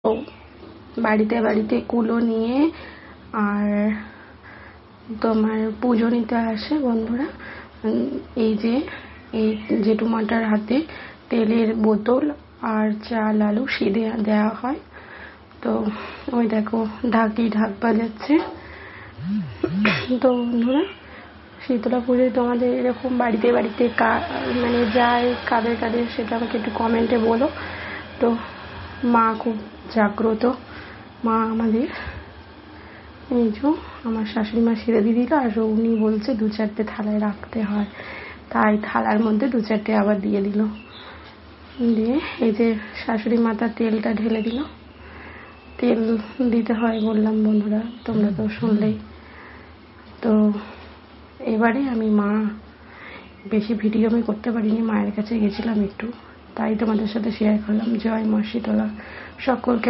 ও বাড়িতে বাড়িতে কুলো নিয়ে আর তোমার পুজো নিতে আসে বন্ধুরা। এই যে জেঠুমাটার হাতে তেলের বোতল আর চাল আলু সিধে দেওয়া হয়। তো ওই দেখো ঢাক বাজাচ্ছে। তো বন্ধুরা, শীতলা পুজোয় তোমাদের এরকম বাড়িতে বাড়িতে মানে যায় কাদের কাদের, সেটা আমাকে একটু কমেন্টে বলো। তো মা খুব জাগ্রত মা আমাদের। এই যে আমার শাশুড়ি মা সিঁড়ে দিয়ে দিল, আর উনি বলছে 2-4টে থালায় রাখতে হয়, তাই থালার মধ্যে 2-4টে আবার দিয়ে দিল। দিয়ে এই যে শাশুড়ি মাতা তেলটা ঢেলে দিল। তেল দিতে হয় বললাম বন্ধুরা, তোমরা তো শুনলেই। তো এবারে আমি বেশি ভিডিও আমি করতে পারিনি, মায়ের কাছে গেছিলাম একটু, তাই তোমাদের সাথে শেয়ার করলাম। জয় মা শীতলা, সকলকে